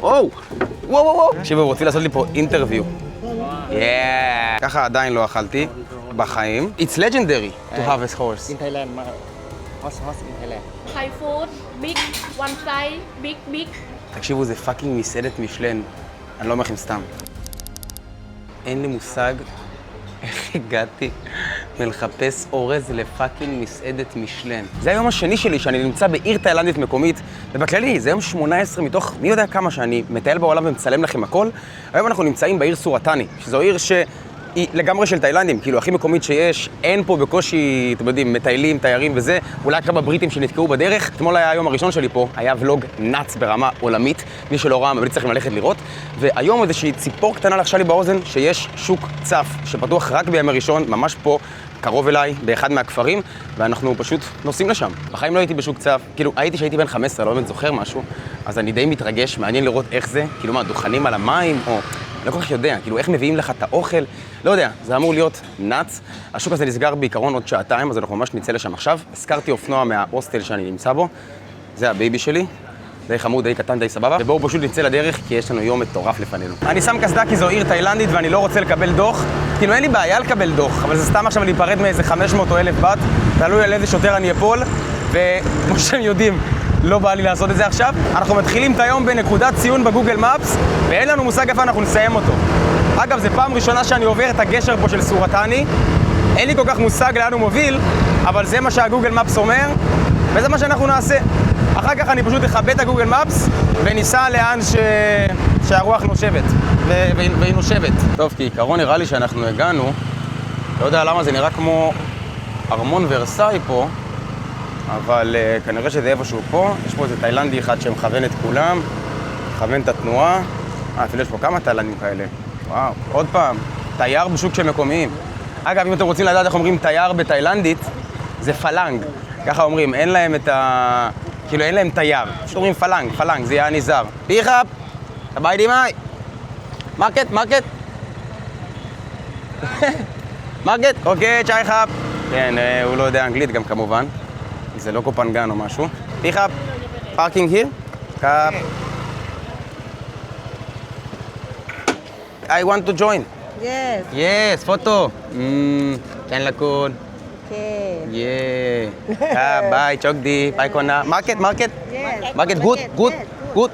וואו, וואו, וואו. תקשיבו, רוצים לעשות לי פה אינטרוויו. ככה עדיין לא אכלתי בחיים. It's legendary to have a horse. In Thailand, horse in Thailand. Thai food, big, one size, big. תקשיבו, זה פאקינג מסעדת משלן. אני לא אומר לכם סתם. אין לי מושג איך הגעתי מלחפש אורז לפאקינג מסעדת משלן. זה היום השני שלי שאני נמצא בעיר תאילנדית מקומית, ובכללי זה יום 18 מתוך מי יודע כמה שאני מטייל בעולם ומצלם לכם הכל. היום אנחנו נמצאים בעיר סורטני, שזו עיר שהיא לגמרי של תאילנדים, כאילו הכי מקומית שיש, אין פה בקושי, אתם יודעים, מטיילים, תיירים וזה, אולי כמה בריטים שנתקעו בדרך. אתמול היה היום הראשון שלי פה, היה ולוג נאץ ברמה עולמית, מי שלא ראה, ממליץ לכם ללכת לראות, והיום איזושהי ציפור קטנה לחשה לי באוזן שיש שוק צף, שפתוח רק ביום הראשון, ממש פה, קרוב אליי, באחד מהכפרים, ואנחנו פשוט נוסעים לשם. בחיים לא הייתי בשוק צף, כאילו הייתי שהייתי בן 15, לא באמת זוכר משהו, אז אני די מתרגש, מעניין לראות איך זה, כאילו מה, דוכנים על המים, או לא כל כך יודע, כאילו איך מביאים לך את האוכל, לא יודע, זה אמור להיות נאץ. השוק הזה נסגר בעיקרון עוד שעתיים, אז אנחנו ממש נצא לשם עכשיו. הזכרתי אופנוע מההוסטל שאני נמצא בו, זה הבייבי שלי, די חמוד, די קטן, די סבבה, ובואו פשוט נצא לדרך, כי יש לנו יום מטורף לפנינו. אני שם קסדה כי זו עיר תאילנדית ואני לא רוצה לקבל דוח, כאילו אין לי בעיה לקבל דוח, אבל זה סתם עכשיו להיפרד מאיזה 500 או 1000 בת, תלוי על איזה שוטר אני אפול, וכמו שהם יודעים, לא בא לי לעשות את זה עכשיו. אנחנו מתחילים את היום בנקודת ציון בגוגל מפס, ואין לנו מושג איפה אנחנו נסיים אותו. אגב, זו פעם ראשונה שאני עובר את הגשר פה של סורטני, אין לי כל כך מושג לאן הוא מוביל, אבל זה מה שהגוגל מפס אומר, וזה מה שאנחנו נעשה. אחר כך אני פשוט אכבד את הגוגל מפס וניסע לאן שהרוח נושבת, והיא נושבת. טוב, כי עיקרון נראה לי שאנחנו הגענו, לא יודע למה זה נראה כמו ארמון ורסאי פה, אבל כנראה שזה איפשהו פה. יש פה איזה תאילנדי אחד שמכוון את כולם, מכוון את התנועה. אפילו יש פה כמה תאילנדים כאלה. וואו, עוד פעם, תייר בשוק של מקומיים. אגב, אם אתם רוצים לדעת איך אומרים תייר בתאילנדית, זה פלנג. ככה אומרים, אין להם את ה... כאילו אין להם תייר. פשוט אומרים פלנג, זה יהיה נזר. פיחאפ, סביי דימאי. מרקט. מרקט, אוקיי, צ'אי חאפ. כן, הוא לא יודע אנגלית גם כמובן. זה לא קופנגן או משהו. פיחאפ, פארקינג היר. קאפ. I want to join. Yes, photo. Can lakon. Okay. Yeah. Bye, chokdi. Bye kona. Market. Yes. Market good.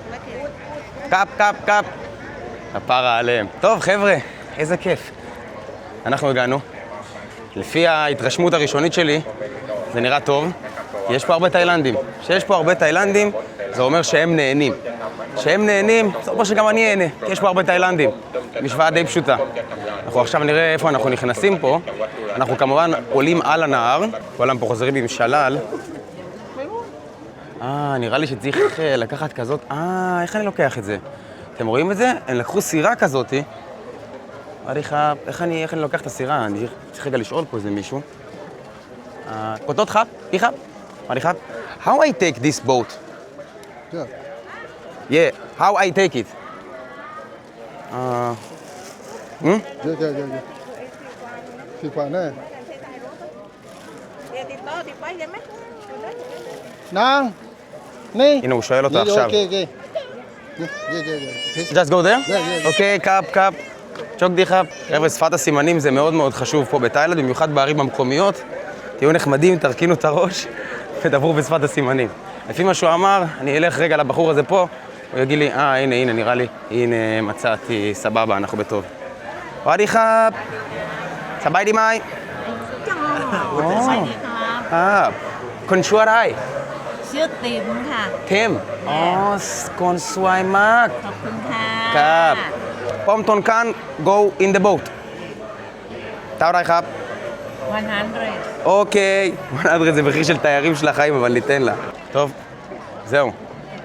קאפ. הפרה עליהם. טוב, חבר'ה, איזה כיף. אנחנו הגענו. לפי ההתרשמות הראשונית שלי, זה נראה טוב. יש פה הרבה תאילנדים. כשיש פה הרבה תאילנדים, זה אומר שהם נהנים. שהם נהנים, זה אומר שגם אני אהנה, כי יש פה הרבה תאילנדים. משוואה די פשוטה. אנחנו עכשיו נראה איפה אנחנו נכנסים פה. אנחנו כמובן עולים על הנהר, כולם פה חוזרים עם שלל. נראה לי שצריך לקחת כזאת. איך אני לוקח את זה? אתם רואים את זה? הם לקחו סירה כזאת. איך אני לוקח את הסירה? אני צריך רגע לשאול פה איזה מישהו. פוטות חאפ? פיחאפ? מריחאפ? How I take this boat? Yeah, how I take it? Nang, ni. הנה, הוא שואל אותה עכשיו. Okay. Just go there? אוקיי, קאפ. צ'וק דיחאפ. חבר'ה, שפת הסימנים זה מאוד מאוד חשוב פה בתאילנד, במיוחד בערים המקומיות. תהיו נחמדים, תרכינו את הראש ודברו בשפת הסימנים. לפי מה שהוא אמר, אני אלך רגע לבחור הזה פה, הוא יגיד לי, הנה, נראה לי, הנה, מצאתי, סבבה, אנחנו בטוב. וואדי חאפ, סביי דימאי.คนชื่ออะไร ชื่อติ๋มค่ะ เทมคนสวยมาก ขอบคุณค่ะ ครับป้อมทนคัน go in the boat เท่าไรครับ 100 אוקיי, 100 זה מחיר של תיירים של החיים, אבל ניתן לה. טוב, זהו.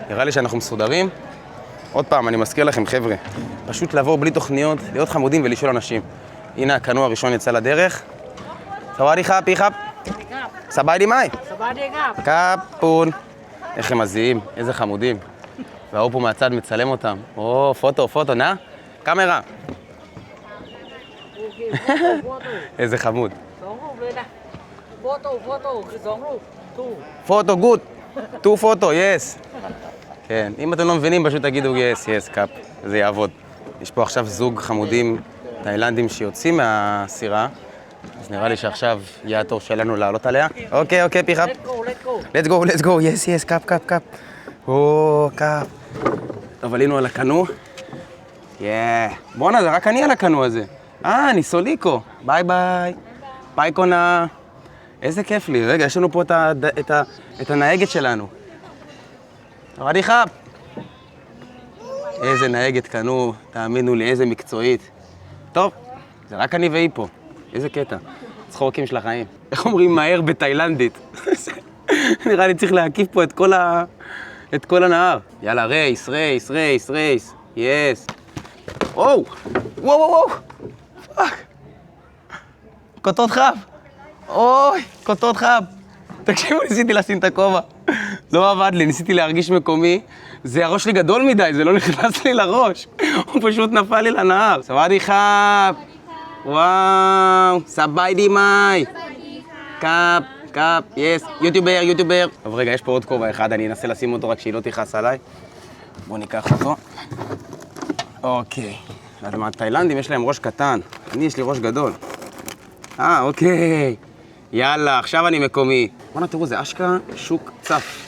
נראה לי שאנחנו מסודרים. עוד פעם, אני מזכיר לכם, חבר'ה, פשוט לעבור בלי תוכניות, להיות חמודים ולשאול אנשים. הנה, הקנוע הראשון יצא לדרך. סוואדי חאפ, פיחאפ. סביי דימאי. קאפון. איך הם מזיעים, איזה חמודים. והוא פה מהצד מצלם אותם. פוטו, נא? קאמרה. איזה חמוד. פוטו, גוד. 2 פוטו, yes. כן, אם אתם לא מבינים, פשוט תגידו yes, קאפ, זה יעבוד. יש פה עכשיו זוג חמודים תאילנדים שיוצאים מהסירה, אז נראה לי שעכשיו יהיה התור שלנו לעלות עליה. אוקיי, פיחאפ. let's go, yes, קאפ. או, קאפ. טוב, עלינו על הקנו. בואנה, זה רק אני על הקנו הזה. אני סוליקו. ביי. ביי קונה. איזה כיף לי. רגע, יש לנו פה את הנהגת שלנו. רדי חאפ. איזה נהגת קנו, תאמינו לי, איזה מקצועית. טוב, זה רק אני והיא פה. איזה קטע. צחוקים של החיים. איך אומרים מהר בתאילנדית? נראה לי צריך להקיף פה את כל הנהר. יאללה, רייס. יס. וואו. פאק. קוטות חאפ. אוי, קוטות חאפ. תקשיבו, ניסיתי לשים את הכובע. לא עבד לי, ניסיתי להרגיש מקומי. זה הראש לי גדול מדי, זה לא נכנס לי לראש. הוא פשוט נפל לי לנהר. סבדי חאפ. וואו, סביידי מאי. קאפ, יס. יוטיובר. טוב, רגע, יש פה עוד כובע אחד, אני אנסה לשים אותו רק שהיא לא תכעס עליי. בואו ניקח אותו. אוקיי. אז מהתאילנדים יש להם ראש קטן. יש לי ראש גדול. אוקיי. יאללה, עכשיו אני מקומי. בואו תראו, זה אשכרה שוק צף.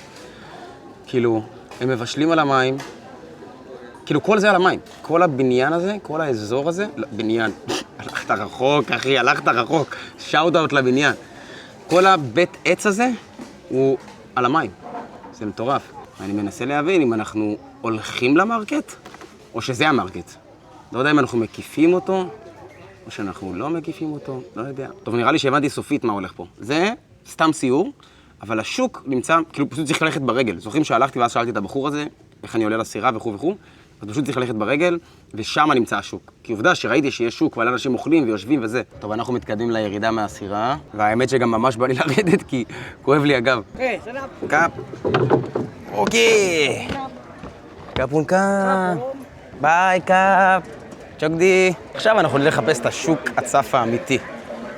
כאילו, הם מבשלים על המים. כאילו, כל זה על המים. כל הבניין הזה, כל האזור הזה, בניין. הלכת רחוק, אחי, שאוט-אוט לבניין. כל הבית עץ הזה הוא על המים. זה מטורף. אני מנסה להבין אם אנחנו הולכים למרקט, או שזה המרקט. לא יודע אם אנחנו מקיפים אותו, או שאנחנו לא מקיפים אותו, לא יודע. טוב, נראה לי שהבנתי סופית מה הולך פה. זה סתם סיור, אבל השוק נמצא, כאילו פשוט צריך ללכת ברגל. זוכרים שהלכתי ואז שאלתי את הבחור הזה, איך אני עולה לסירה וכו', אז פשוט צריך ללכת ברגל, ושם נמצא השוק. כי עובדה שראיתי שיש שוק, ועל אנשים אוכלים ויושבים וזה. טוב, אנחנו מתקדמים לירידה מהסירה, והאמת שגם ממש בא לי לרדת, כי כואב לי הגב. קאפ. אוקיי. קאפונקה. ביי, קאפ. צ'וקדי. עכשיו אנחנו נלך לחפש את השוק הצף האמיתי,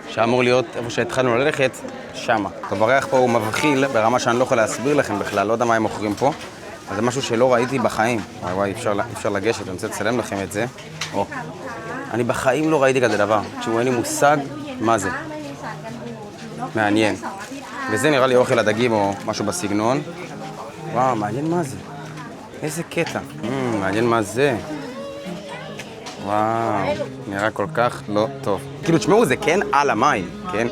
שאמור להיות איפה שהתחלנו ללכת, שמה. טוב, הריח פה הוא מבחיל ברמה שאני לא יכול להסביר לכם בכלל, לא יודע מה הם מוכרים פה. אז זה משהו שלא ראיתי בחיים. וואי, אפשר לגשת, אני רוצה לצלם לכם את זה. אני בחיים לא ראיתי כזה דבר. תשמעו, אין לי מושג מה זה. מעניין. וזה נראה לי אוכל הדגים או משהו בסגנון. וואו, מעניין מה זה. איזה קטע. מעניין מה זה. וואו, נראה כל כך לא טוב. כאילו, תשמעו, זה כן על המים, כן?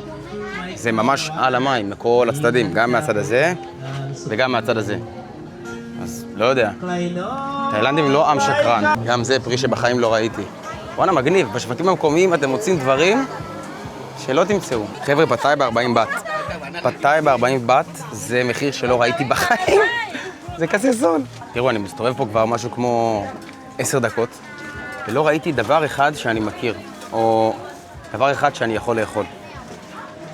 זה ממש על המים, מכל הצדדים, גם מהצד הזה וגם מהצד הזה. אז לא יודע. תאילנדים לא עם שקרן. גם זה פרי שבחיים לא ראיתי. וואנה, מגניב. בשווקים המקומיים אתם מוצאים דברים שלא תמצאו. חבר'ה, פתאי ב-40 בת. פתאי ב-40 בת זה מחיר שלא ראיתי בחיים. זה כזה זול. תראו, אני מסתובב פה כבר משהו כמו 10 דקות, ולא ראיתי דבר אחד שאני מכיר, או דבר אחד שאני יכול לאכול.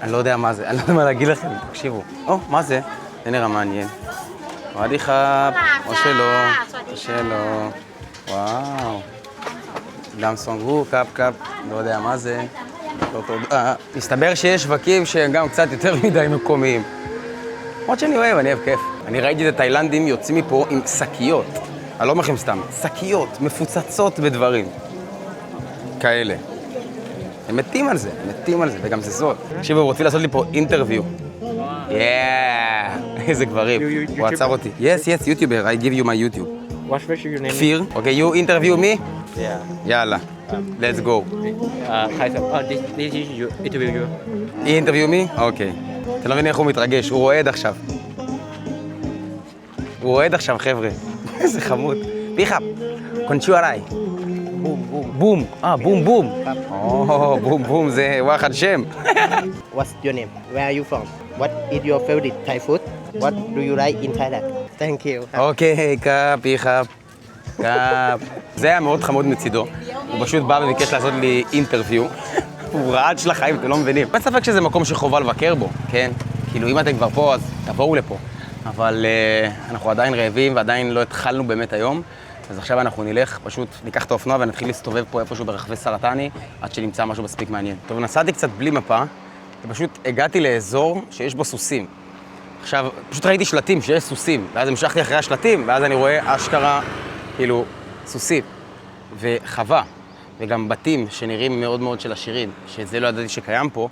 אני לא יודע מה זה, אני לא יודע מה להגיד לכם, תקשיבו. מה זה? זה נראה מעניין. רדי חאפ, או שלא. וואו. דם סונגו, קאפ, לא יודע מה זה. לא תודה. מסתבר שיש שווקים שהם גם קצת יותר מדי מקומיים. למרות שאני אוהב, אני אוהב כיף. אני ראיתי את התאילנדים יוצאים מפה עם שקיות. אני לא אומר לכם סתם, שקיות מפוצצות בדברים. כאלה. הם מתים על זה, וגם זה זול. תקשיבו, הוא רוצה לעשות לי פה אינטרוויו. איזה גברים. הוא עצר אותי. Yes, YouTuber, I give you my YouTube. What's your name? כפיר. Okay, you interview me? Yeah. יאללה. Let's go. Hi, this is you. Interview you. He interview me? אוקיי. אתה לא מבין איך הוא מתרגש, הוא רועד עכשיו. חבר'ה. איזה חמוד. פיחאפ, קונצ'ו עליי. בום. בום, זה וואחד שם. What's your name? Where are you from? What is your favorite Thai food? What do you like in Thailand? Thank you. אוקיי, פיחאפ. זה היה מאוד חמוד מצידו. הוא פשוט בא וביקש לעשות לי אינטרוויו. הוא רעד של החיים, אתם לא מבינים. אין ספק שזה מקום שחובה לבקר בו, כן? כאילו, אם אתם כבר פה, אז תבואו לפה. אבל אנחנו עדיין רעבים ועדיין לא התחלנו באמת היום. אז עכשיו אנחנו פשוט ניקח את האופנוע ונתחיל להסתובב פה איפשהו ברחבי סרטני, עד שנמצא משהו מספיק מעניין. טוב, נסעתי קצת בלי מפה, ופשוט הגעתי לאזור שיש בו סוסים. עכשיו, פשוט ראיתי שלטים שיש סוסים, ואז המשכתי אחרי השלטים, ואז אני רואה אשכרה, כאילו, סוסים, וחווה, וגם בתים שנראים מאוד מאוד של עשירים, שזה לא ידעתי שקיים פה,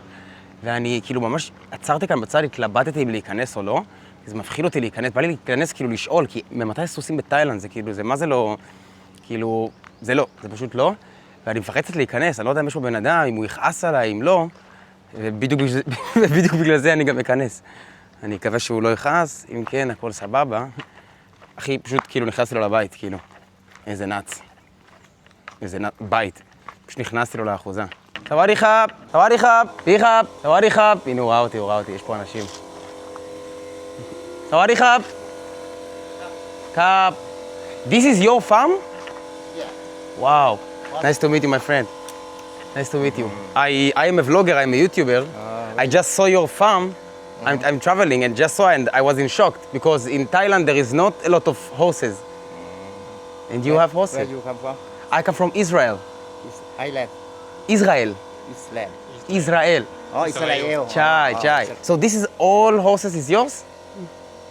ואני כאילו ממש עצרתי כאן בצד, התלבטתי אם להיכנס או לא, כי זה מפחיד אותי להיכנס, בא לי להיכנס כאילו לשאול, כי ממתי סוסים בתאילנד, זה כאילו, זה מה זה לא, כאילו, זה לא, זה פשוט לא, ואני מפחד קצת להיכנס, אני לא יודע אם יש פה בן אדם, אם הוא יכעס עליי, אם לא, ובדיוק בגלל זה אני גם אכנס. אני מקווה שהוא לא יכעס, אם כן, הכל סבבה. אחי, פשוט כאילו נכנסתי לו לבית, כאילו. איזה נאץ. בית. פשוט נכנסתי לו לאחוזה. סוואדי חאפ, סוואדי חאפ, פיחאפ, סוואדי חאפ. הנה, הוא ראה אותי, יש פה אנשים. סוואדי חאפ. קאפ. This is your farm? Yeah. Wow. Nice to meet you, my friend. Nice to meet you. I am a vlogger, I'm a YouTuber. I just saw your farm. I'm traveling and just saw and I was in shock because in Thailand there is not a lot of horses. And you have horses? Where you come from? I come from Israel. It's Thailand. Israel. Islam. Israel. Oh, Israel. Chai. So this is all horses is yours?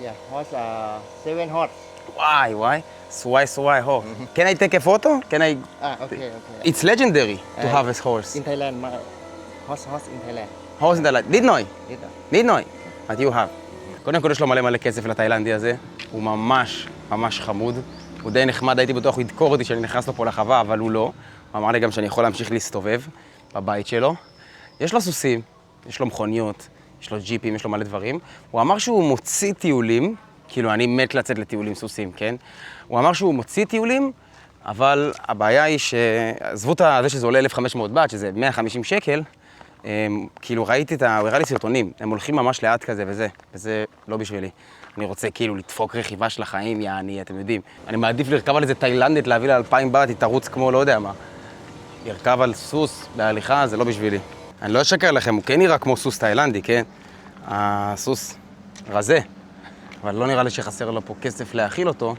Yeah, horse 7 horse. Why? Why? Ho. Can I take a photo? Can I? Okay. It's legendary to have a horse. In Thailand, horse in Thailand. Horse in Thailand. Didn't know. What you have? קודם כל יש לו מלא כסף לתאילנדי הזה. הוא ממש חמוד. הוא די נחמד, הייתי בטוח הוא ידקור אותי שאני נכנס לו פה לחווה, אבל הוא לא. הוא אמר לי גם שאני יכול להמשיך להסתובב בבית שלו. יש לו סוסים, יש לו מכוניות, יש לו ג'יפים, יש לו מלא דברים. הוא אמר שהוא מוציא טיולים, כאילו אני מת לצאת לטיולים סוסים, כן? הוא אמר שהוא מוציא טיולים, אבל הבעיה היא שעזבו את זה שזה עולה 1,500 בת, שזה 150 שקל, כאילו ראיתי הוא הראה לי סרטונים, הם הולכים ממש לאט כזה וזה לא בשבילי. אני רוצה כאילו לדפוק רכיבה של החיים, יעני, אתם יודעים. אני מעדיף לרכב על איזה תאילנדית, להביא לה 2,000 בת, היא תרוץ כמו לא יודע מה. לרכב על סוס בהליכה, זה לא בשבילי. אני לא אשקר לכם, הוא כן נראה כמו סוס תאילנדי, כן? הסוס רזה, אבל לא נראה לי שחסר לו פה כסף להאכיל אותו.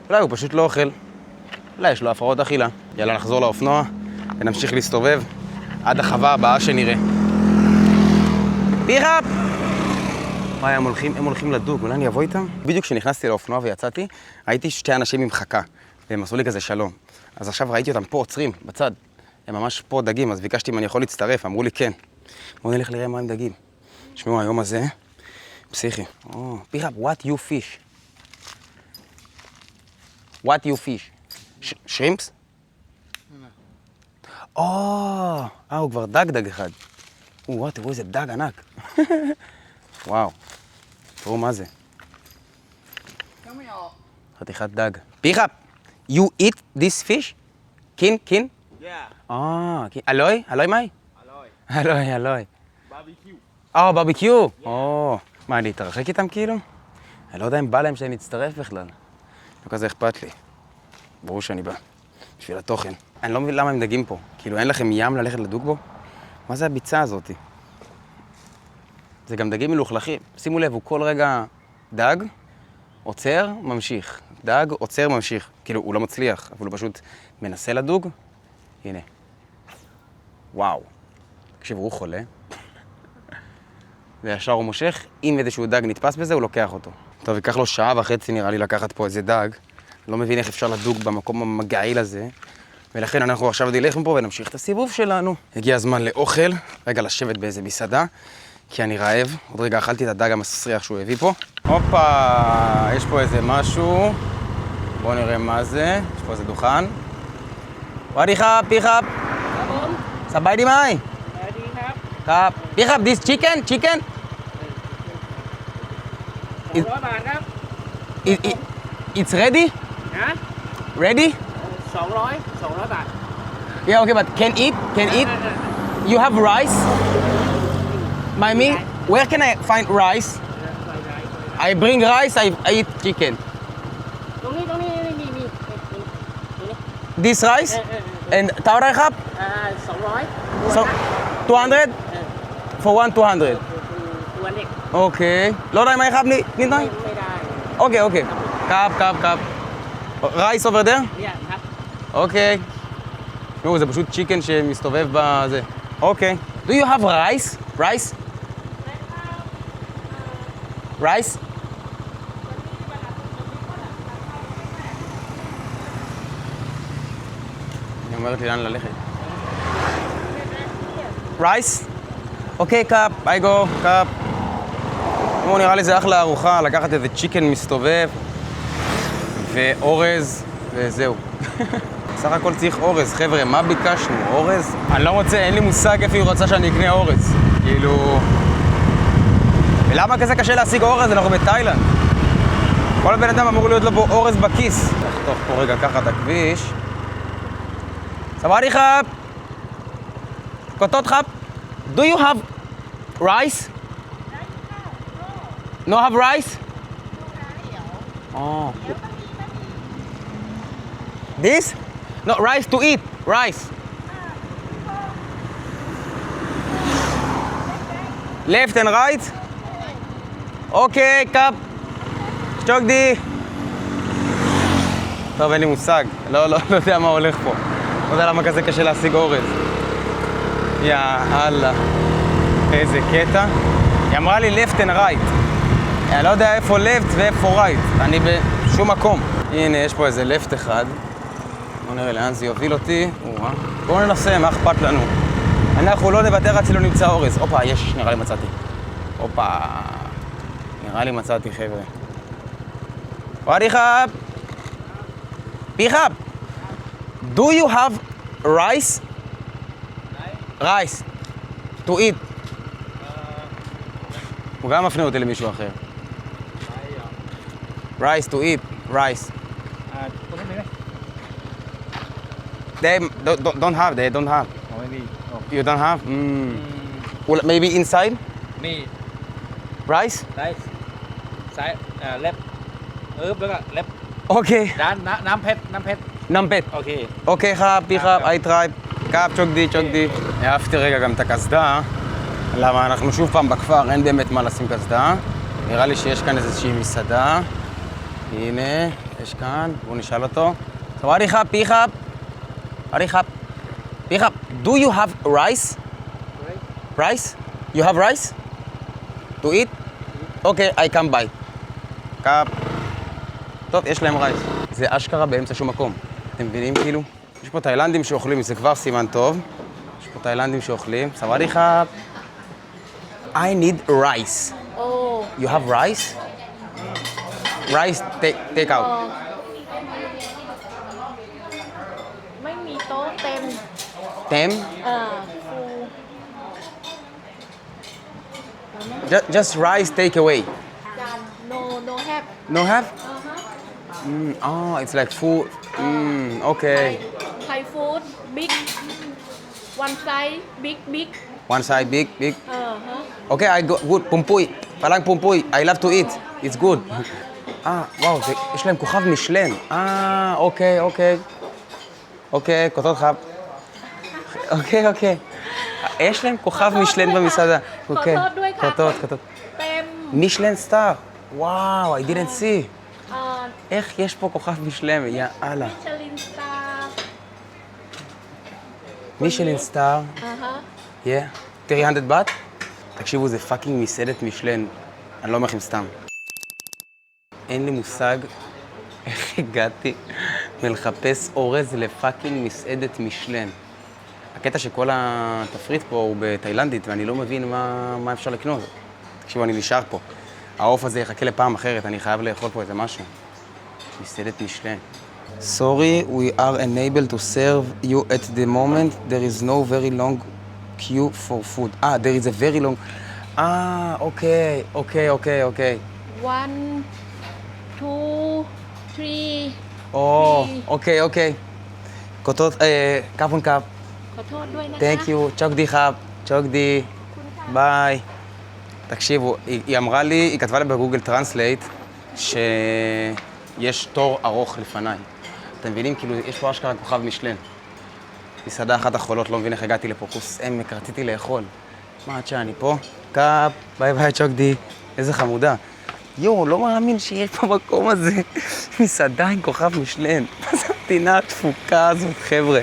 אולי הוא פשוט לא אוכל. אולי יש לו הפרעות אכילה. יאללה, נחזור לאופנוע ונמשיך להסתובב עד החווה הבאה שנראה. פיחאפ! וואי, הם הולכים לדוג, אולי אני אבוא איתם? בדיוק כשנכנסתי לאופנוע ויצאתי, ראיתי 2 אנשים עם חכה, והם עשו לי כזה שלום. אז עכשיו ראיתי אותם פה עוצרים, בצד. הם ממש פה דגים, אז ביקשתי אם אני יכול להצטרף, אמרו לי כן. בואו נלך לראה מה הם דגים. תשמעו, היום הזה, פסיכי. פיחאפ, what you fish? What you fish? shrimps? הוא כבר דג אחד. וואו, תראו איזה דג ענק. וואו, תראו מה זה. חתיכת דג. פיחאפ, you eat this fish? קין? Yeah. אלוי מאי? אלוי. Barbecue. ברביקיו. מה, אני אתרחק איתם כאילו? אני לא יודע אם בא להם שאני אצטרף בכלל. לא כזה אכפת לי. ברור שאני בא. בשביל התוכן. אני לא מבין למה הם דגים פה. כאילו, אין לכם ים ללכת לדוג בו? מה זה הביצה הזאת? זה גם דגים מלוכלכים. שימו לב, הוא כל רגע דג, עוצר, ממשיך. דג, עוצר, ממשיך. כאילו, הוא לא מצליח, אבל הוא פשוט מנסה לדוג. הנה. וואו. תקשיבו, הוא חולה. וישר הוא מושך. אם איזשהו דג נתפס בזה, הוא לוקח אותו. טוב, ייקח לו 1.5 שעות נראה לי לקחת פה איזה דג. לא מבין איך אפשר לדוג במקום המגעיל הזה. ולכן אנחנו עכשיו נלך מפה ונמשיך את הסיבוב שלנו. הגיע הזמן לאוכל, רגע לשבת באיזה מסעדה, כי אני רעב. עוד רגע אכלתי את הדג המסריח שהוא הביא פה. הופה, יש פה איזה משהו. בואו נראה מה זה. יש פה איזה דוכן. וואדי חאפ, פיחאפ. סבאי די מאי. חאפ. פיחאפ, this chicken? It's ready? Ready? 200 bạc. Yeah, okay, but can eat? You have rice? Me? Where can I find rice? I bring rice, I eat chicken. Tông đi, This rice? And tao rai khap? 200. So, 200? For 200. Okay. לא rai mai khap ni nói? Okay. Cup. Rice over there? אוקיי. תראו, זה פשוט צ'יקן שמסתובב בזה. אוקיי. Do you have rice? Rice? היא אומרת לי לאן ללכת. Rice? אוקיי, קאפ, ביי גו, קאפ. נראה לי זה אחלה ארוחה, לקחת איזה צ'יקן מסתובב ואורז וזהו. סך הכל צריך אורז, חבר'ה, מה ביקשנו? אורז? אני לא רוצה, אין לי מושג איפה היא רוצה שאני אקנה אורז. כאילו... ולמה כזה קשה להשיג אורז? אנחנו בתאילנד. כל בן אדם אמור להיות לו בו אורז בכיס. נחתוך פה רגע ככה את הכביש. סברי חאפ! קוטות חאפ? Do you have rice? No have rice? Oh. This? No, rice to eat. Rice. Left and right? אוקיי, קאפ. שטוקדי. טוב, אין לי מושג. לא יודע מה הולך פה. לא יודע למה כזה קשה להשיג אורז. יאללה. איזה קטע. היא אמרה לי left and right. אני לא יודע איפה left ואיפה right. אני בשום מקום. הנה, יש פה איזה left אחד. בואו נראה לאן זה יוביל אותי. בואו ננסה, מה אכפת לנו? אנחנו לא נוותר עד שלא נמצא אורז. הופה, יש, נראה לי מצאתי. הופה. נראה לי מצאתי, חבר'ה. וואדי חאפ! פי חאפ! Do you have rice? Rice. To eat. הוא גם מפנה אותי למישהו אחר. Rice to eat. Rice. They don't have. They don't have. You don't have? Well, maybe inside? Me. Rice? Rice. Side. Left. แล้วก็ left. Okay. น้ำเพชร נמפט. אוקיי. אוקיי חאפ, פי חאפ, I tried. קאפ, צ'וקדי. העפתי רגע גם את הקסדה. למה אנחנו שוב פעם בכפר, אין באמת מה לשים קסדה. נראה לי שיש כאן איזושהי מסעדה. הנה, יש כאן, בואו נשאל אותו. סברי חאפ, פי חאפ. פי חאפ. Do you have rice? Rice? You have rice? To eat? אוקיי, I come by. קאפ. טוב, יש להם רייס. זה אשכרה באמצע שום מקום. אתם מבינים כאילו? יש פה תאילנדים שאוכלים, זה כבר סימן טוב. יש פה תאילנדים שאוכלים. סברי חאפ. I need rice. Oh. You have rice? Rice take out. ไม่มีโต๊ะเต็ม Tem? ฟู Just rice take away. จาน no have No have? Oh, it's like food. Okay. Thai food big one size big One side big. Okay, I go good. פומפוי. פלנג פומפוי. I love to eat. It's good. וואו, יש להם כוכב משלן. אוקיי, קוטות חאפ. אוקיי. יש להם כוכב משלן במסעדה. אוקיי. ขอโทษด้วยค่ะ קוטות. เต็ม מישלן סטאר. וואו, I didn't see. เอ่อ איך יש פה כוכב משלם? יאללה. Michelin star מישלן סטאר. Uh-huh. 300 בת? תקשיבו, זה פאקינג מסעדת משלן. אני לא אומר לכם סתם. אין לי מושג איך הגעתי מלחפש אורז לפאקינג מסעדת משלן. הקטע שכל התפריט פה הוא בתאילנדית, ואני לא מבין מה אפשר לקנות. תקשיבו, אני נשאר פה. העוף הזה יחכה לפעם אחרת, אני חייב לאכול פה איזה משהו. מסעדת משלן. Sorry, we are unable to serve you at the moment. There is no very long queue for food. There is a very long... okay. 1 2 3 אוקיי. קוטות, קאפ און קאפ.ขอโทษด้วยนะคะ Thank you, צ'וקדי חאפ, צ'וקדי, ביי. תקשיבו, היא אמרה לי, היא כתבה לי בגוגל טרנסלייט שיש תור ארוך לפניי. אתם מבינים? כאילו, יש פה אשכרה כוכב משלן. מסעדה אחת החולות, לא מבין איך הגעתי לפה, כוס עמק, רציתי לאכול. מה עד שאני פה? קאפ, ביי צ'וקדי, איזה חמודה. יואו, לא מאמין שיש פה מקום הזה. מסעדה עם כוכב משלן. מה זה המדינה התפוקה הזאת, חבר'ה?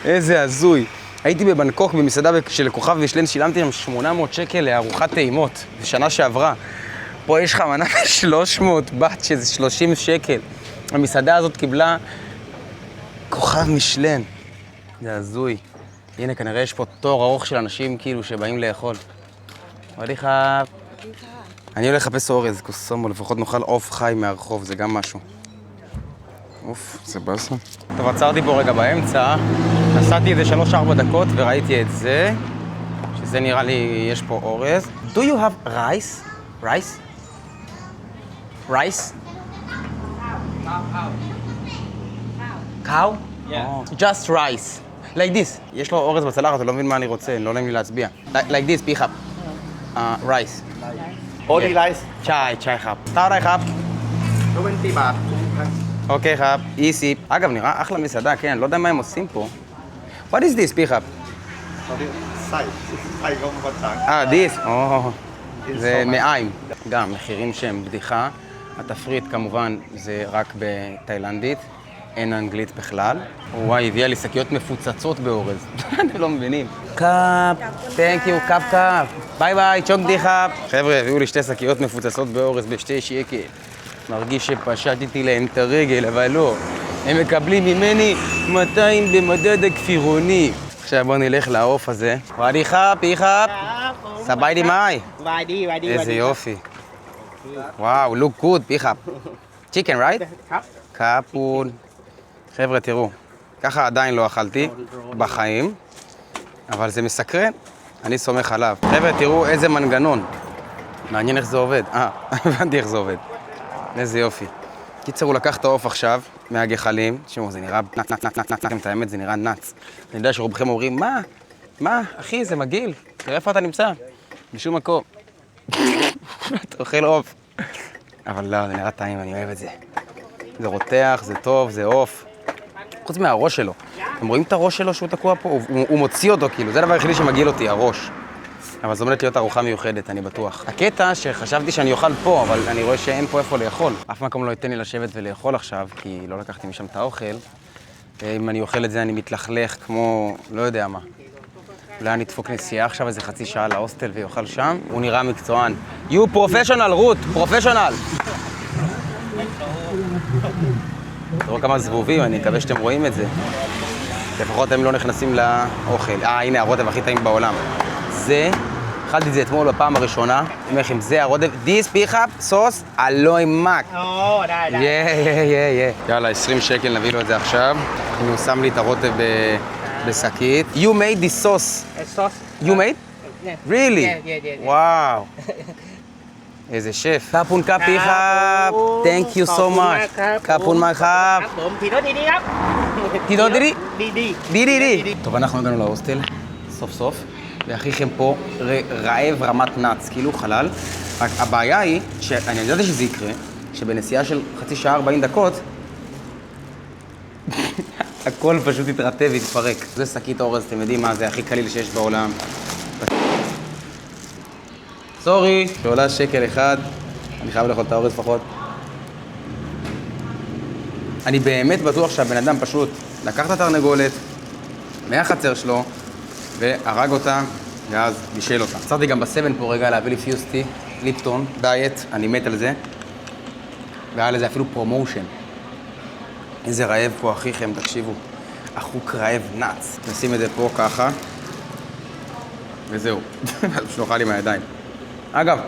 איזה הזוי. הייתי בבנקוק במסעדה של כוכב משלן, שילמתי שם 800 שקל לארוחת טעימות, בשנה שעברה. פה יש לך מנה ב-300 בת, שזה 30 שקל. המסעדה הזאת קיבלה כוכב משלן. זה הזוי. הנה, כנראה יש פה תור ארוך של אנשים כאילו שבאים לאכול. וואליך. אני הולך לחפש אורז, קוסומו, לפחות נאכל עוף חי מהרחוב, זה גם משהו. אוף, זה באסה. טוב, עצרתי פה רגע באמצע, נסעתי איזה 3-4 דקות וראיתי את זה, שזה נראה לי, יש פה אורז. Do you have rice? Rice? Rice? Cow? Yeah. Oh, just rice. Like this. יש לו אורז בצלחת, אתה לא מבין מה אני רוצה, לא נעים לי להצביע. Like this, פיחאפ. Rice. Only rice. ใช่ครับเท่าไรครับ 20 baht. אוקייครับ easy. אגב, נראה אחלה מסעדה, כן, לא יודע מה הם עושים פה. What is this, פיחאפ? Sai không có sáng. this. זה מעיים. גם מחירים שהם בדיחה. התפריט כמובן זה רק בתאילנדית. אין אנגלית בכלל. וואי, הביאה לי שקיות מפוצצות באורז. אתם לא מבינים. קאפ, תנק יו, קאפ. ביי ביי, צ'וק דיחה. חבר'ה, הביאו לי 2 שקיות מפוצצות באורז ב2 שקל. מרגיש שפשטתי להם את הרגל, אבל לא. הם מקבלים ממני 200 במדד הכפירוני. עכשיו בואו נלך לעוף הזה. וואדי חאפ, פיחאפ. סביי די מאי. איזה יופי. וואו, look good, פיחאפ. chicken, right? קאפון. חבר'ה, תראו, ככה עדיין לא אכלתי בחיים, אבל זה מסקרן, אני סומך עליו. חבר'ה, תראו איזה מנגנון. מעניין איך זה עובד. הבנתי איך זה עובד. איזה יופי. קיצר, הוא לקח את העוף עכשיו מהגחלים. תשמעו, זה נראה נץ, את האמת, זה נראה נץ. אני יודע שרובכם אומרים, מה, אחי, זה מגעיל. תראה איפה אתה נמצא. בשום מקום. אתה אוכל עוף. אבל לא, זה נראה טעים, אני אוהב את זה. זה רותח, זה טוב, זה עוף. חוץ מהראש שלו. אתם רואים את הראש שלו שהוא תקוע פה? הוא מוציא אותו, כאילו. זה הדבר היחידי שמגעיל אותי, הראש. אבל זו עומדת להיות ארוחה מיוחדת, אני בטוח. הקטע שחשבתי שאני אוכל פה, אבל אני רואה שאין פה איפה לאכול. אף מקום לא ייתן לי לשבת ולאכול עכשיו, כי לא לקחתי משם את האוכל. אם אני אוכל את זה, אני מתלכלך כמו לא יודע מה. אולי אני אדפוק נסיעה עכשיו איזה חצי שעה להוסטל ויאכל שם. הוא נראה מקצוען. You professional, רות, professional. תראו כמה זבובים, אני מקווה שאתם רואים את זה. לפחות הם לא נכנסים לאוכל. הנה הרוטב הכי טעים בעולם. זה, אכלתי את זה אתמול בפעם הראשונה. אני אומר לכם, זה הרוטב. דיס פיחאפ, סוס, אלוי מק. יאללה, 20 שקל, נביא לו את זה עכשיו. הוא שם לי את הרוטב בשקית. You made this sauce. Sauce. You made? Yeah. Really? Yeah. וואו. איזה שף. קפון קפיחאפ. Thank you so much. קפון מחאפ. תידוד דידי? דידי. טוב, אנחנו הגענו להוסטל, סוף סוף. ואחיכם פה רעב רמת נץ, כאילו חלל. רק הבעיה היא, שאני ידעתי שזה יקרה, שבנסיעה של חצי שעה 40 דקות, הכל פשוט יתרטב ויתפרק. זה שקית אורז, אתם יודעים מה, זה הכי קליל שיש בעולם. סורי, שעולה שקל אחד, אני חייב לאכול את האורז לפחות. אני באמת בטוח שהבן אדם פשוט לקח את התרנגולת מהחצר שלו והרג אותה, ואז בישל אותה. עצרתי גם בסבן פה רגע להביא לי פיוסטי, ליפטון, דיאט, אני מת על זה. והיה לזה אפילו פרומושן. איזה רעב פה, אחיכם, תקשיבו. החוק רעב נץ. נשים את זה פה ככה, וזהו. שנוכל עם הידיים. אגב,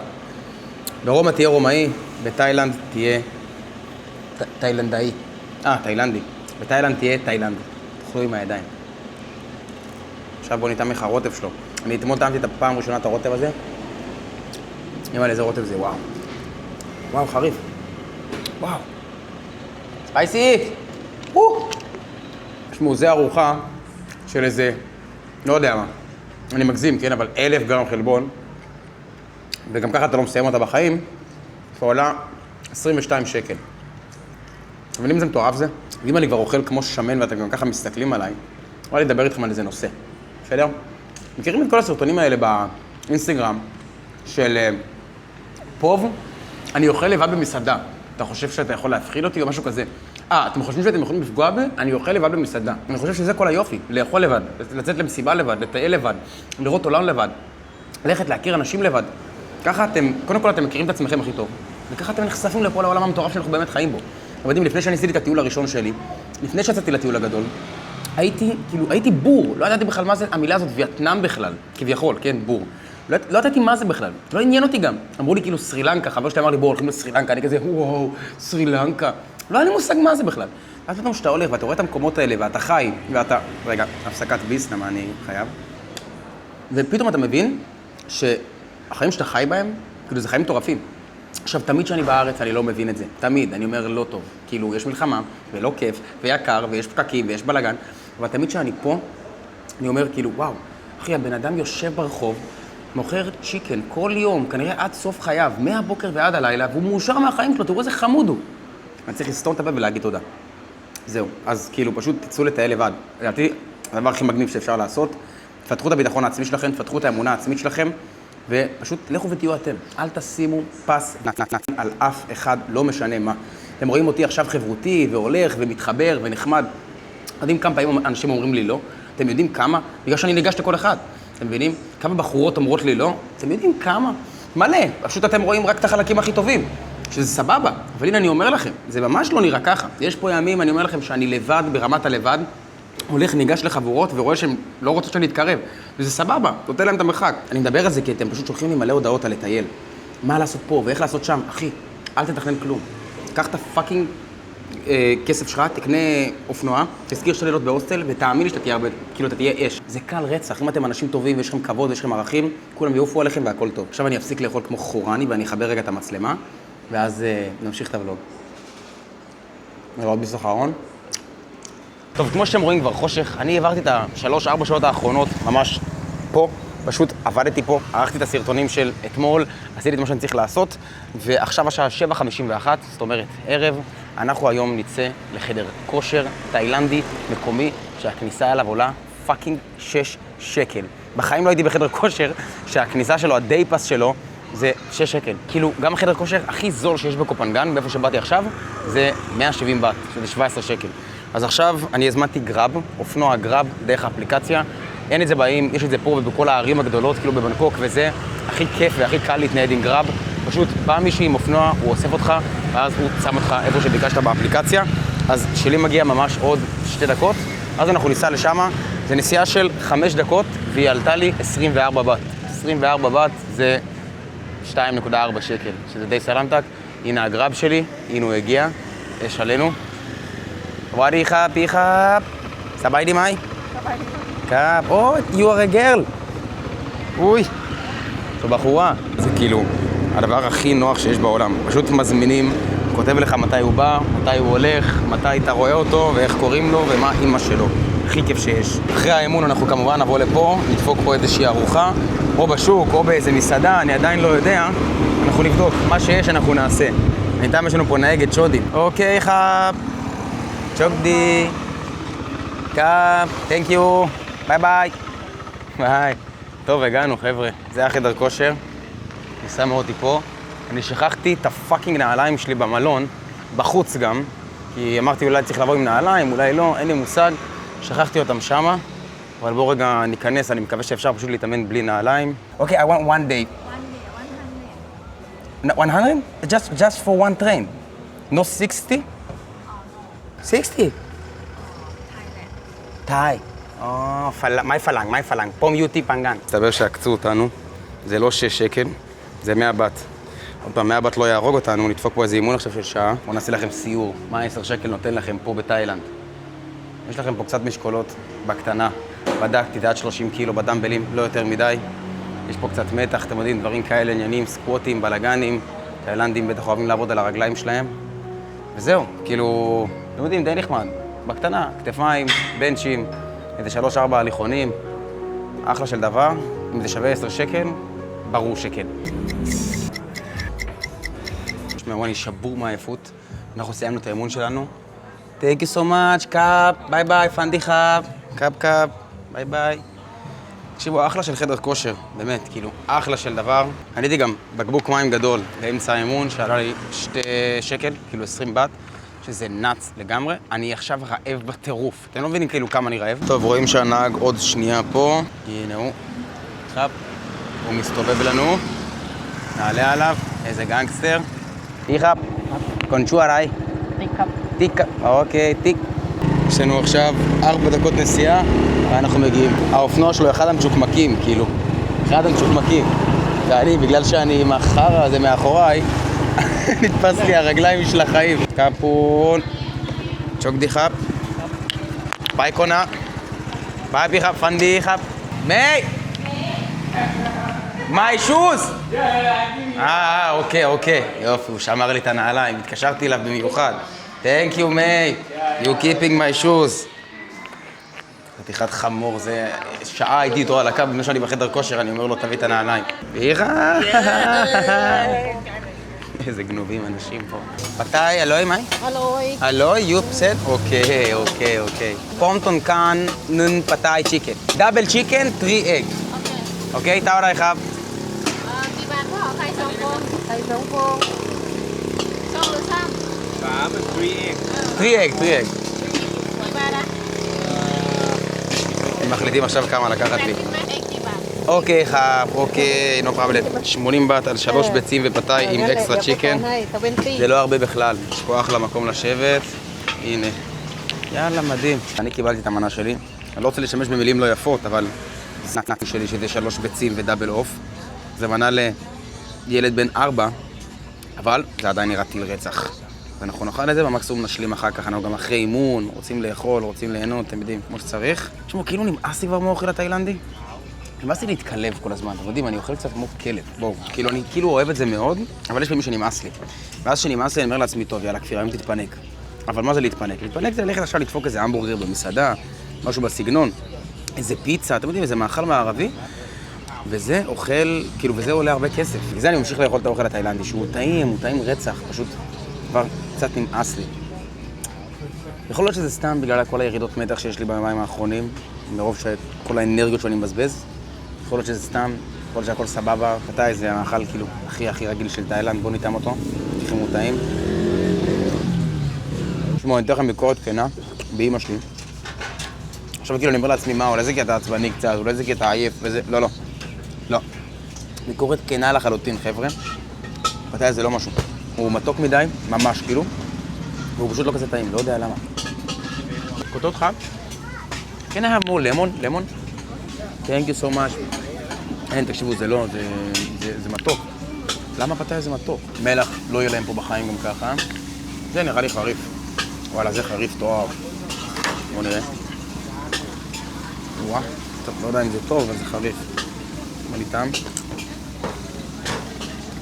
ברומא תהיה רומאי, בתאילנד תהיה תאילנדאי. תאילנדי. בתאילנד תהיה תאילנדי. תאכלו עם הידיים. עכשיו בוא ניתן לך רוטב שלו. אני אתמול טעמתי את הפעם הראשונה את הרוטב הזה. אימא, איזה רוטב זה, וואו. וואו, חריף. וואו. ספייסי! תשמעו, זה ארוחה של איזה, לא יודע מה. אני מגזים, כן, אבל 1,000 גרם חלבון. וגם ככה אתה לא מסיים אותה בחיים. שעולה 22 שקל. אבל אם זה מטורף זה, ואם אני כבר אוכל כמו שמן ואתם גם ככה מסתכלים עליי, אולי לדבר איתכם על איזה נושא. בסדר? מכירים את כל הסרטונים האלה באינסטגרם של פוב? אני אוכל לבד במסעדה. אתה חושב שאתה יכול להפחיד אותי או משהו כזה? אתם חושבים שאתם יכולים לפגוע בי? אני אוכל לבד במסעדה. אני חושב שזה כל היופי. לאכול לבד, לצאת למסיבה לבד, לטייל לבד, לראות עולם לבד, ללכת להכיר אנשים לבד. ככה אתם, קודם כל אתם מכירים את עצמכם הכי טוב, וככה אתם נחשפים לכל העולם המטורף שאנחנו באמת חיים בו. אתם יודעים, לפני שאני עשיתי את הטיול הראשון שלי, לפני שיצאתי לטיול הגדול, הייתי בור, לא ידעתי בכלל מה זה המילה הזאת, וייטנאם בכלל, כביכול, כן, בור. לא ידעתי מה זה בכלל, לא עניין אותי גם. אמרו לי כאילו סרילנקה, חבר שלי אמר לי בוא, הולכים לסרילנקה, אני כזה, וואו, סרילנקה. לא היה לי מושג מה זה בכלל. אז פתאום שאתה הולך ואתה רואה את המקומות האלה, ואתה חי, ואתה... רגע, הפסקת ביס, למה אני חייב? ופתאום אתה מבין שהחיים שאתה חי בהם, כאילו זה חיים מטורפים. עכשיו, תמיד שאני בארץ אני לא מבין את זה. תמיד, אני אומר לא טוב. כאילו, יש מלחמה, ולא כיף, ויקר, ויש פקקים, ויש בלגן. אבל תמיד שאני פה, אני אומר כאילו, וואו, אחי, הבן אדם יושב ברחוב, מוכר צ'יקן כל יום, כנראה עד סוף חייו, מהבוקר ועד הלילה, והוא מאושר מהחיים שלו, תראו איזה חמוד הוא. אני צריך לסתום את הפה ולהגיד תודה. זהו, אז כאילו, פשוט תצאו לטייל לבד. לדעתי, הדבר הכי מגניב שאפשר לעשות, תפתחו את הביטחון העצמי שלכם, תפתחו את האמונה העצמית שלכם, ופשוט לכו ותהיו אתם. אל תשימו פס על אף אחד, לא משנה מה. אתם רואים אותי עכשיו חברותי, והולך, ומתחבר, ונחמד. יודעים כמה פעמים אנשים אומרים לי לא? אתם יודעים כמה? בגלל שאני ניגש לכל אחד. אתם מבינים? כמה בחורות אומרות לי לא? אתם יודעים כמה? מלא. פשוט אתם רואים רק את החלקים הכי טובים. שזה סבבה. אבל הנה אני אומר לכם, זה ממש לא נראה ככה. יש פה ימים, אני אומר לכם שאני לבד, ברמת הלבד, הולך, ניגש לחבורות ורואה שהן לא רוצות שאני אתקרב. וזה סבבה, נותן להם את המרחק. אני מדבר על זה כי אתם פשוט שולחים לי מלא הודעות על לטייל. מה לעשות פה ואיך לעשות שם? אחי, אל תתכנן כלום. קח את הפאקינג כסף שלך, תקנה אופנוע, תזכיר 2 לילות בהוסטל, ותאמין לי שאתה תהיה הרבה, כאילו אתה תהיה אש. זה קל רצח, אם אתם אנשים טובים ויש לכם כבוד ויש לכם ערכים, כולם יעופו עליכם והכל טוב. עכשיו אני אפסיק לאכול כמו חורני ואני אחבר רגע את המצלמה, ואז נמשיך את הוולוג. נראות בסוף הארון. טוב, כמו שאתם רואים כבר חושך, אני העברתי את 3-4 שעות האחרונות ממש פה, פשוט עבדתי פה, ערכתי את הסרטונים של אתמול, עשיתי את מה שאני צריך לעשות, ועכשיו השעה 7:51, זאת אומרת ערב, אנחנו היום נצא לחדר כושר תאילנדי מקומי, שהכניסה אליו עולה פאקינג 6 שקל. בחיים לא הייתי בחדר כושר, שהכניסה שלו, הדיי פאס שלו, זה 6 שקל. כאילו, גם החדר כושר הכי זול שיש בקופנגן, באיפה שבאתי עכשיו, זה 170 בת, שזה 17 שקל. אז עכשיו אני הזמנתי גרב, אופנוע גרב, דרך האפליקציה. אין את זה באים, יש את זה פה ובכל הערים הגדולות, כאילו בבנקוק וזה. הכי כיף והכי קל להתנייד עם גרב. פשוט בא מישהי עם אופנוע, הוא אוסף אותך, ואז הוא שם אותך איפה שביקשת באפליקציה. אז שלי מגיע ממש עוד 2 דקות, אז אנחנו ניסע לשם. זה נסיעה של 5 דקות, והיא עלתה לי 24 בת. 24 בת זה 2.4 שקל, שזה די סלמתק. הנה הגרב שלי, הנה הוא הגיע, יש עלינו. וואדי חאפ, סביידי מאי? סביידי. קאפ, you are a girl. אוי, זו בחורה. זה כאילו הדבר הכי נוח שיש בעולם. פשוט מזמינים, כותב לך מתי הוא בא, מתי הוא הולך, מתי אתה רואה אותו ואיך קוראים לו ומה אמא שלו. הכי כיף שיש. אחרי האימון אנחנו כמובן נבוא לפה, נדפוק פה איזושהי ארוחה, או בשוק או באיזה מסעדה, אני עדיין לא יודע. אנחנו נבדוק, מה שיש אנחנו נעשה. בינתיים יש לנו פה נהגת שודי. אוקיי חאפ. צ'וקדי, קאפ, תנק יו, ביי ביי. ביי. טוב, הגענו חבר'ה, זה החדר כושר. אני שם אותי פה. אני שכחתי את הפאקינג נעליים שלי במלון, בחוץ גם, כי אמרתי אולי צריך לבוא עם נעליים, אולי לא, אין לי מושג. שכחתי אותם שמה, אבל בואו רגע ניכנס, אני מקווה שאפשר פשוט להתאמן בלי נעליים. אוקיי, I want one day. 100? Just for one train. No 60? 60? תאי. מי פלנג, פום יוטי פנגן. מסתבר שעקצו אותנו, זה לא 6 שקל, זה 100 בת. עוד פעם, 100 בת לא יהרוג אותנו, נדפוק פה איזה אימון עכשיו של שעה. בואו נעשה לכם סיור, מה 10 שקל נותן לכם פה בתאילנד. יש לכם פה קצת משקולות בקטנה, בדקתי, זה עד 30 קילו בדמבלים, לא יותר מדי. יש פה קצת מתח, אתם יודעים, דברים כאלה, עניינים, סקווטים, בלגנים. תאילנדים בטח אוהבים לעבוד על הרגליים שלהם. וזהו, כאילו, אתם יודעים, די נחמד. בקטנה, כתפיים, בנצ'ים, איזה 3-4 הליכונים. אחלה של דבר. אם זה שווה 10 שקל, ברור שכן. תשמעו, אני שבור מהעייפות. אנחנו סיימנו את האימון שלנו. Thank you so much, קאפ, ביי ביי, פנדי חאפ, קאפ, ביי ביי. תקשיבו, אחלה של חדר כושר, באמת, כאילו, אחלה של דבר. עליתי גם בקבוק מים גדול באמצע האימון, שעלה לי 2 שקל, כאילו 20 בת, שזה נאץ לגמרי. אני עכשיו רעב בטירוף. אתם לא מבינים כאילו כמה אני רעב? טוב, רואים שהנהג עוד שנייה פה. הנה הוא. חאפ, הוא מסתובב לנו. נעלה עליו, איזה גנגסטר. איכאפ, קונצ'ו עליי. טיק. אוקיי, טיק. יש לנו עכשיו 4 דקות נסיעה, ואנחנו מגיעים. האופנוע שלו אחד המשוקמקים, כאילו. אחד המשוקמקים. ואני, בגלל שאני עם החרא הזה מאחוריי, נתפס לי הרגליים של החיים. קפון. צ'וק דיחאפ. ביי קונה. ביי ביחאפ, פנדי דיחאפ. מי! My shoes! אוקיי. יופי, הוא שמר לי את הנעליים. התקשרתי אליו במיוחד. Thank you, mate. You keeping my shoes. חתיכת חמור, זה... שעה הייתי איתו על הקו, במה שאני בחדר כושר, אני אומר לו, תביא את הנעליים. ביחה! איזה גנובים אנשים פה. פתאי, אלוהי, מאי? אלוהי, you said? אוקיי. פומטון כאן, נון פתאי צ'יקן. דאבל צ'יקן, 3 egg. אוקיי, תאו רעי חב.กี่บาทพ่อไข่สองฟองไข่สองฟองสองหรือสาม 3 egg. กี่บาทอะ הם מחליטים עכשיו כמה לקחת לי.กินไหมเอ็กกี่บาท אוקיי, חב, אוקיי, no problem. 80 בת על 3 ביצים ופתאי עם אקסטרה צ'יקן. זה לא הרבה בכלל. יש פה אחלה מקום לשבת. הנה. יאללה, מדהים. אני קיבלתי את המנה שלי. אני לא רוצה להשתמש במילים לא יפות, אבל זה נקי שלי שזה 3 ביצים ודאבל אוף. זה מנה לילד בן 4, אבל זה עדיין נראה טיל רצח. ואנחנו נאכל את זה, במקסימום נשלים אחר כך. אנחנו גם אחרי אימון, רוצים לאכול, רוצים ליהנות, אתם יודעים, כמו שצריך. תשמעו, כאילו נמאס לי כבר מהאוכל התאילנדי. נמאס לי להתקלב כל הזמן, אתם יודעים, אני אוכל קצת כמו כלב. בואו, כאילו, אני כאילו אוהב את זה מאוד, אבל יש פעמים שנמאס לי. ואז שנמאס לי, אני אומר לעצמי, טוב, יאללה, כפיר, היום תתפנק. אבל מה זה להתפנק? להתפנק זה ללכת עכשיו לדפוק איזה המבורגר במסעדה, משהו בסגנון, איזה פיצה, אתם יודעים, איזה מאכל מערבי, וזה אוכל, כאילו, וזה עולה הרבה כסף. וזה אני ממשיך לאכול את האוכל התאילנדי, שהוא טעים, הוא טעים רצח, פשוט כבר קצת נמאס לי. יכול להיות שזה סתם בגלל כל הירידות מתח שיש לי ביומיים האחרונים, מרוב שכל האנרגיות שאני מבזבז. יכול להיות שזה סתם, יכול להיות שהכל סבבה, פתאי זה המאכל כאילו הכי רגיל של תאילנד, בואו ניתם אותו, תכף הוא טעים. תשמעו, אני אתן לכם ביקורת כנה, באמא שלי. עכשיו כאילו אני אומר לעצמי, מה, אולי זה כי אתה עצבני קצת, אולי זה כי אתה עייף וזה, לא. ביקורת כנה לחלוטין, חבר'ה. פתאי זה לא משהו. הוא מתוק מדי, ממש כאילו, והוא פשוט לא כזה טעים, לא יודע למה. כותות חם? Can I have more lemon? Thank you so much. אין, תקשיבו, זה לא, זה מתוק. למה פתאי זה מתוק? מלח לא יהיה להם פה בחיים גם ככה. זה נראה לי חריף. וואלה, זה חריף טוב. בואו נראה. וואו, טוב, לא יודע אם זה טוב, אבל זה חריף. מה לי טעם?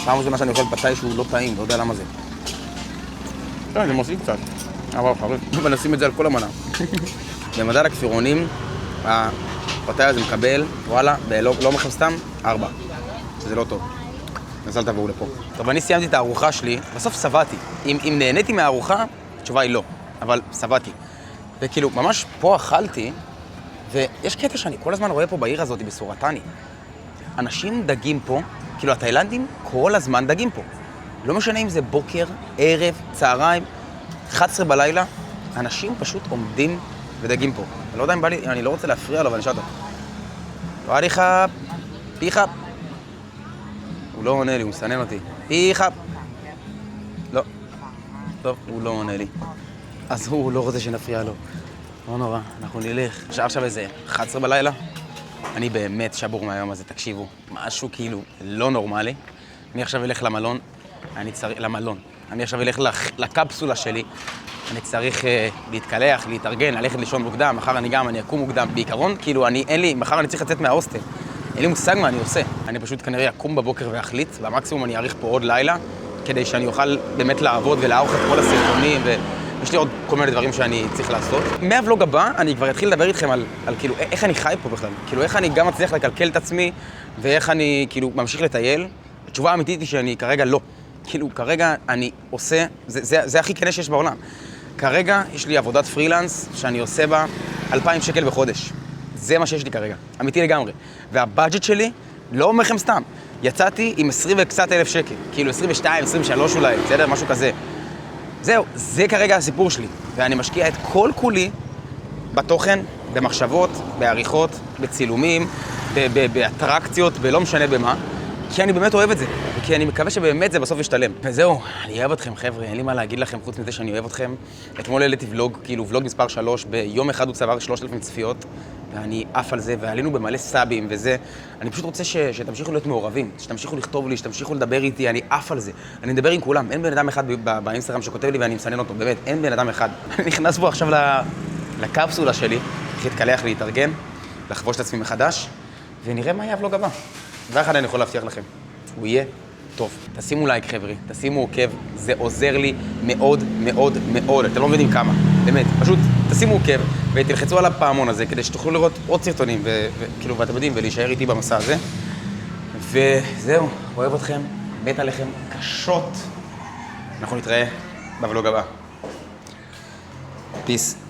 פעם ראשונה שאני אוכל פתאי שהוא לא טעים, לא יודע למה זה. כן, זה מוסיף קצת. אבל חריף. ונשים את זה על כל המנה. במדד הכפירונים, הפתאי הזה מקבל, וואלה, לא אומר לכם סתם, 4. שזה לא טוב. אז אל תבואו לפה. טוב, אני סיימתי את הארוחה שלי, בסוף סבאתי. אם נהניתי מהארוחה, התשובה היא לא, אבל סבאתי. וכאילו, ממש פה אכלתי, ויש קטע שאני כל הזמן רואה פה בעיר הזאת, בסורטני. אנשים דגים פה, כאילו התאילנדים כל הזמן דגים פה. לא משנה אם זה בוקר, ערב, צהריים, 11 בלילה, אנשים פשוט עומדים ודגים פה. אני לא יודע אם בא לי, אני לא רוצה להפריע לו, אבל נשאר טוב. לא לי חאפ, פיחאפ. הוא לא עונה לי, הוא מסנן אותי. פיחאפ. לא. טוב, הוא לא עונה לי. אז הוא לא רוצה שנפריע לו. לא נורא, אנחנו נלך. עכשיו איזה 11 בלילה. אני באמת שבור מהיום הזה, תקשיבו. משהו כאילו לא נורמלי. אני עכשיו אלך למלון. אני עכשיו אלך לקפסולה שלי. אני צריך להתקלח, להתארגן, ללכת לישון מוקדם, מחר אני אקום מוקדם. בעיקרון, כאילו, מחר אני צריך לצאת מההוסטל. אין לי מושג מה אני עושה. אני פשוט כנראה אקום בבוקר ואחליט, והמקסימום אני אאריך פה עוד לילה, כדי שאני אוכל באמת לעבוד ולערוך את כל הסרטונים, ויש לי עוד כל מיני דברים שאני צריך לעשות. מהוולוג הבא, אני כבר אתחיל לדבר איתכם על כאילו, איך אני חי פה בכלל. כאילו, איך אני גם מצליח לקלקל את עצמי, ואיך אני, כאילו, ממשיך לטייל. התשובה האמיתית היא שאני כרגע לא. כאילו, כרגע אני עושה, זה הכי כנה שיש בעולם. כרגע יש לי עבודת פרילנס שאני עושה בה 2,000 שקל בחודש. זה מה שיש לי כרגע, אמיתי לגמרי. והבאג'ט שלי, לא אומר לכם סתם, יצאתי עם 20 וקצת אלף שקל. כאילו 22, 23 אולי, בסדר? משהו כזה. זהו, זה כרגע הסיפור שלי. ואני משקיע את כל כולי בתוכן, במחשבות, בעריכות, בצילומים, באטרקציות, בלא משנה במה. כי אני באמת אוהב את זה, וכי אני מקווה שבאמת זה בסוף ישתלם. וזהו, אני אוהב אתכם, חבר'ה, אין לי מה להגיד לכם חוץ מזה שאני אוהב אתכם. אתמול העליתי ולוג, כאילו ולוג מספר 3, ביום אחד הוא צבר 3,000 צפיות, ואני עף על זה, ועלינו במלא סאבים וזה. אני פשוט רוצה שתמשיכו להיות מעורבים, שתמשיכו לכתוב לי, שתמשיכו לדבר איתי, אני עף על זה. אני מדבר עם כולם, אין בן אדם אחד באינסטגרם שכותב לי ואני מסנן אותו, באמת, אין בן אדם אחד. אני נכנס בו עכשיו לקפסולה שלי, איך להתקלח, להתארגן, לחבוש את עצמי מחדש, ונראה מה יהיה הוולוג הבא. ואחד אני יכול להבטיח לכם, הוא יהיה טוב. תשימו לייק, חבר'ה, תשימו עוקב, זה עוזר לי מאוד מאוד מאוד, אתם לא מבינים כמה, באמת, פשוט תשימו עוקב ותלחצו על הפעמון הזה כדי שתוכלו לראות עוד סרטונים, וכאילו, ואתם יודעים, ולהישאר איתי במסע הזה. וזהו, אוהב אתכם, מת עליכם קשות. אנחנו נתראה בוולוג הבא. פיס.